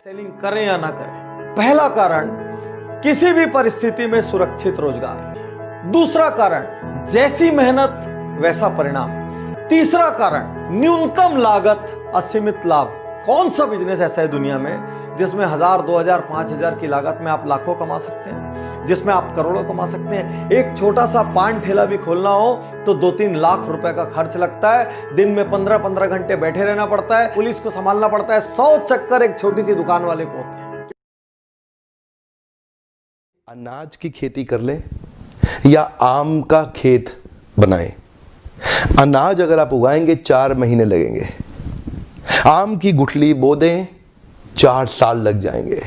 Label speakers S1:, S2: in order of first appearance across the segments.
S1: Selling करें या ना करें। पहला कारण, किसी भी परिस्थिति में सुरक्षित रोजगार। दूसरा कारण, जैसी मेहनत वैसा परिणाम। तीसरा कारण, न्यूनतम लागत असीमित लाभ। कौन सा बिजनेस ऐसा है दुनिया में जिसमें 1000, 2000, 5000 की लागत में आप लाखों कमा सकते हैं, जिसमें आप करोड़ों कमा सकते हैं। एक छोटा सा पान ठेला भी खोलना हो तो 2-3 लाख रुपए का खर्च लगता है। दिन में 15-15 घंटे बैठे रहना पड़ता है, पुलिस को संभालना पड़ता है। 100 चक्कर एक छोटी सी दुकान वाले को होते हैं।
S2: अनाज की खेती कर ले या आम का खेत बनाएं। अनाज अगर आप उगाएंगे 4 महीने लगेंगे, आम की गुठली बो दें 4 साल लग जाएंगे।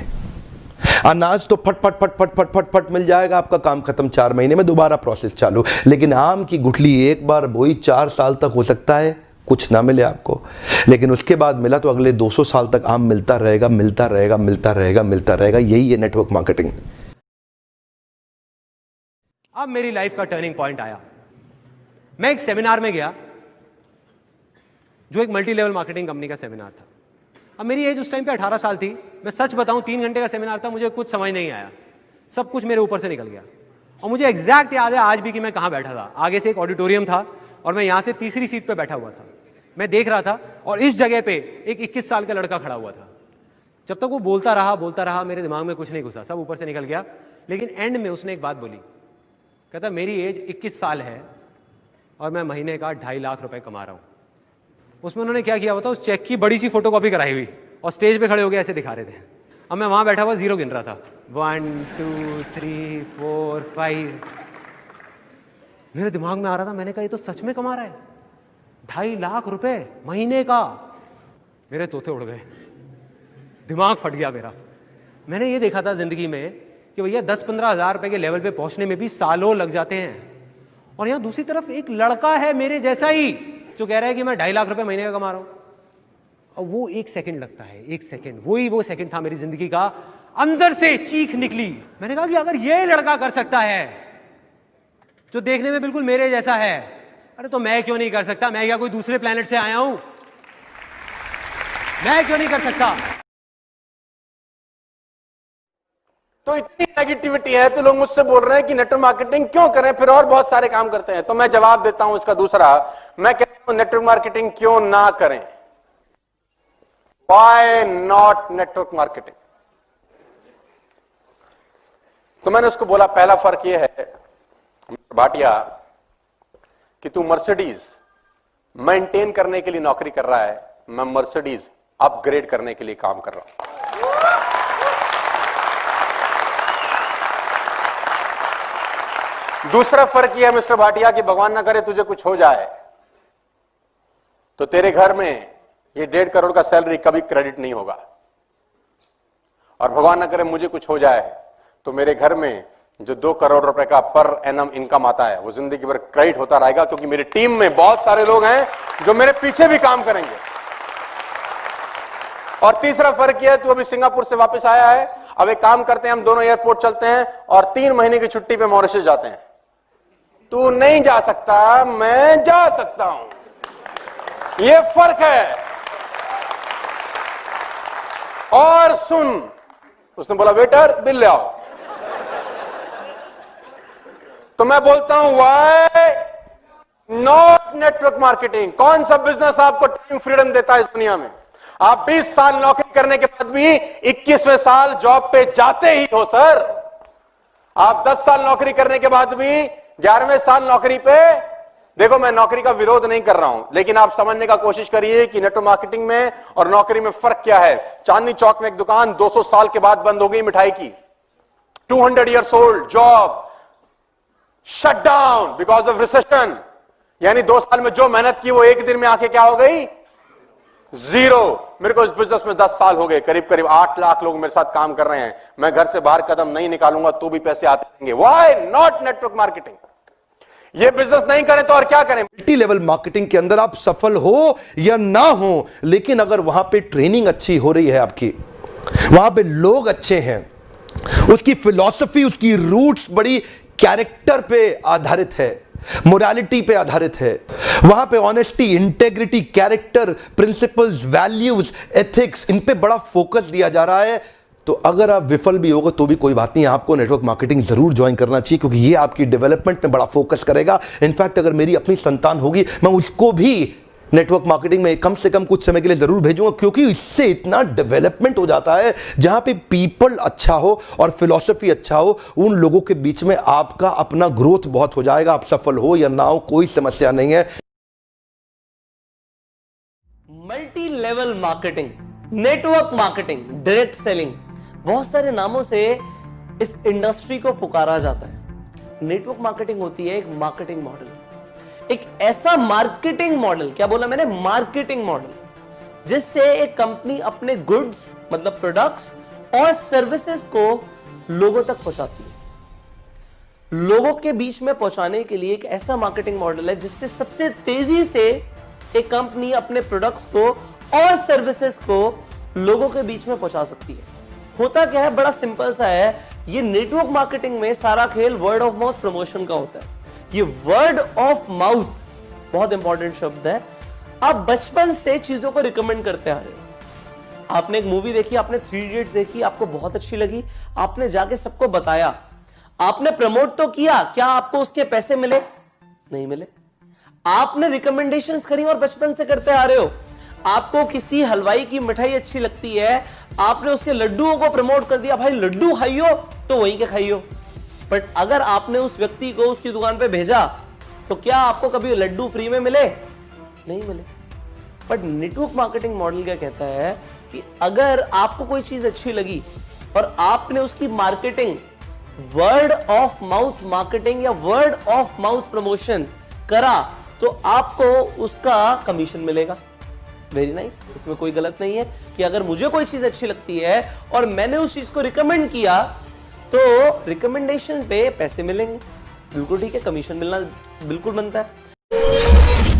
S2: अनाज तो फट फट फट फट फट फट फट मिल जाएगा, आपका काम खत्म, 4 महीने में दोबारा प्रोसेस चालू। लेकिन आम की गुठली एक बार बोई 4 साल तक हो सकता है कुछ ना मिले आपको, लेकिन उसके बाद मिला तो अगले 200 साल तक आम मिलता रहेगा, मिलता रहेगा, मिलता रहेगा, मिलता रहेगा। यही है नेटवर्क मार्केटिंग।
S3: अब मेरी लाइफ का टर्निंग पॉइंट आया। मैं एक सेमिनार में गया जो एक मल्टी लेवल मार्केटिंग कंपनी का सेमिनार था। अब मेरी एज उस टाइम पे 18 साल थी। मैं सच बताऊं, 3 घंटे का सेमिनार था, मुझे कुछ समझ नहीं आया, सब कुछ मेरे ऊपर से निकल गया। और मुझे एग्जैक्ट याद है आज भी कि मैं कहां बैठा था। आगे से एक ऑडिटोरियम था और मैं यहां से तीसरी सीट पे बैठा हुआ था। मैं देख रहा था और इस जगह पे एक 21 साल का लड़का खड़ा हुआ था। जब तक वो बोलता रहा, मेरे दिमाग में कुछ नहीं घुसा, सब ऊपर से निकल गया। लेकिन एंड में उसने एक बात बोली, कहता मेरी एज 21 साल है और मैं महीने का 2.5 लाख रुपए कमा रहा हूं। उसमें उन्होंने क्या किया होता, उस चेक की बड़ी सी फोटोकॉपी कराई हुई और स्टेज पे खड़े हो गए ऐसे दिखा रहे थे। अब मैं वहां बैठा हुआ जीरो गिन रहा था, 1 2 3 4 5। मेरे दिमाग में आ रहा था, मैंने कहा ये तो सच में कमा रहा है 2.5 लाख रुपए महीने का। मेरे तोते उड़ गए, दिमाग फट गया मेरा। मैंने ये देखा था जिंदगी में कि भैया 10-15 हजार रुपए के लेवल पे पहुंचने में भी सालों लग जाते हैं। और यहां दूसरी तरफ एक लड़का है मेरे जैसा ही जो कह रहा है कि मैं 2.5 लाख रुपए महीने का कमा रहा हूं। और वो 1 सेकंड लगता है, 1 सेकंड, वो सेकंड था मेरी जिंदगी का। अंदर से चीख निकली। मैंने कहा कि अगर ये लड़का कर सकता है जो देखने में बिल्कुल मेरे जैसा है, अरे तो मैं क्यों नहीं कर सकता? मैं क्या कोई दूसरे प्लेनेट से आया हूं? मैं क्यों नहीं कर सकता?
S4: तो इतनी नेगेटिविटी है तो लोग मुझसे बोल रहे हैं कि नेटवर्क मार्केटिंग क्यों करें, फिर और बहुत सारे काम करते हैं। तो मैं जवाब देता हूं इसका दूसरा। मैं कहता हूं नेटवर्क मार्केटिंग क्यों ना करें। Why not network marketing? तो मैंने उसको बोला पहला फर्क यह है भाटिया कि तू मर्सिडीज मेंटेन करने के लिए नौकरी कर रहा है, मैं मर्सिडीज अपग्रेड करने के लिए काम कर रहा हूं। दूसरा फर्क यह है मिस्टर भाटिया कि भगवान ना करे तुझे कुछ हो जाए तो तेरे घर में ये 1.5 करोड़ का सैलरी कभी क्रेडिट नहीं होगा। और भगवान ना करे मुझे कुछ हो जाए तो मेरे घर में जो 2 करोड़ रुपए का पर एनम इनकम आता है वो जिंदगी भर क्रेडिट होता रहेगा, क्योंकि मेरी टीम में बहुत सारे लोग हैं जो मेरे पीछे भी काम करेंगे। और तीसरा फर्क यह है, तू अभी सिंगापुर से वापस आया है, अब एक काम करते हैं, हम दोनों एयरपोर्ट चलते हैं और 3 महीने की छुट्टी पे मॉरिशस जाते हैं। तू नहीं जा सकता, मैं जा सकता हूं। यह फर्क है। और सुन, उसने बोला वेटर बिल ले आओ। तो मैं बोलता हूं व्हाई नॉट नेटवर्क मार्केटिंग। कौन सा बिजनेस आपको टाइम फ्रीडम देता है इस दुनिया में? आप 20 साल नौकरी करने के बाद भी 21वें साल जॉब पे जाते ही हो सर। आप 10 साल नौकरी करने के बाद भी 11वें साल नौकरी पे, देखो मैं नौकरी का विरोध नहीं कर रहा हूं, लेकिन आप समझने का कोशिश करिए कि नेटवर्क मार्केटिंग में और नौकरी में फर्क क्या है। चांदनी चौक में एक दुकान 200 साल के बाद बंद हो गई मिठाई की। 200 years old job shut down because of recession. यानी 2 साल में जो मेहनत की वो एक दिन में आके क्या हो गई? जीरो। मेरे को इस बिजनेस में 10 साल हो गए, करीब करीब 8 लाख लोग मेरे साथ काम कर रहे हैं। मैं घर से बाहर कदम नहीं निकालूंगा तो भी पैसे आते रहेंगे। Why not network marketing? ये बिजनेस नहीं करें तो और क्या करें?
S2: मल्टी लेवल मार्केटिंग के अंदर आप सफल हो या ना हो, लेकिन अगर वहां पे ट्रेनिंग अच्छी हो रही है, आपकी वहां पे लोग अच्छे हैं, उसकी फिलॉसफी, उसकी रूट्स बड़ी कैरेक्टर पे आधारित है, मोरालिटी पे आधारित है, वहां पे honesty, integrity, character, principles, values, ethics, इन पे बड़ा फोकस दिया जा रहा है। तो अगर आप विफल भी होगा तो भी कोई बात नहीं, आपको नेटवर्क मार्केटिंग जरूर ज्वाइन करना चाहिए, क्योंकि ये आपकी डेवलपमेंट में बड़ा फोकस करेगा। इनफैक्ट अगर मेरी अपनी संतान होगी, मैं उसको भी नेटवर्क मार्केटिंग में कम से कम कुछ समय के लिए जरूर भेजूंगा, क्योंकि इससे इतना डेवलपमेंट हो जाता है। जहां पे पीपल अच्छा हो और फिलॉसफी अच्छा हो, उन लोगों के बीच में आपका अपना ग्रोथ बहुत हो जाएगा। आप सफल हो या ना हो, कोई समस्या नहीं है।
S5: Multi level marketing, network marketing, direct selling, बहुत सारे नामों से इस इंडस्ट्री को पुकारा जाता है। नेटवर्क मार्केटिंग होती है एक मार्केटिंग मॉडल, एक ऐसा मार्केटिंग मॉडल, क्या बोला मैंने, मार्केटिंग मॉडल, जिससे एक कंपनी अपने गुड्स मतलब प्रोडक्ट्स और सर्विसेज को लोगों तक पहुंचाती है। लोगों के बीच में पहुंचाने के लिए एक ऐसा मार्केटिंग मॉडल है जिससे सबसे तेजी से एक कंपनी अपने प्रोडक्ट्स को और सर्विसेज को लोगों के बीच में पहुंचा सकती है। होता क्या है, बड़ा सिंपल सा है, ये नेटवर्क मार्केटिंग में सारा खेल वर्ड ऑफ माउथ प्रमोशन का होता है। ये वर्ड ऑफ माउथ बहुत इंपॉर्टेंट शब्द है। आप बचपन से चीजों को रिकमेंड करते आ रहे हो। आपने एक मूवी देखी, आपने 3 इडियट्स देखी, आपको बहुत अच्छी लगी, आपने जाके सबको बताया, आपने प्रमोट तो किया, क्या आपको उसके पैसे मिले? नहीं मिले। आपने रिकमेंडेशंस करी और बचपन से करते आ रहे हो। आपको किसी हलवाई की मिठाई अच्छी लगती है, आपने उसके लड्डुओं को प्रमोट कर दिया, भाई लड्डू खाइयो तो वहीं के खाइयो। बट अगर आपने उस व्यक्ति को उसकी दुकान पे भेजा तो क्या आपको कभी लड्डू फ्री में मिले? नहीं मिले। बट नेटवर्क मार्केटिंग मॉडल क्या कहता है कि अगर आपको कोई चीज अच्छी लगी और आपने उसकी marketing, word of mouth marketing या वर्ड ऑफ माउथ प्रमोशन करा, तो आपको उसका कमीशन मिलेगा। वेरी नाइस, इसमें कोई गलत नहीं है कि अगर मुझे कोई चीज अच्छी लगती है और मैंने उस चीज को रिकमेंड किया तो रिकमेंडेशन पे पैसे मिलेंगे। बिल्कुल ठीक है, कमीशन मिलना बिल्कुल बनता है।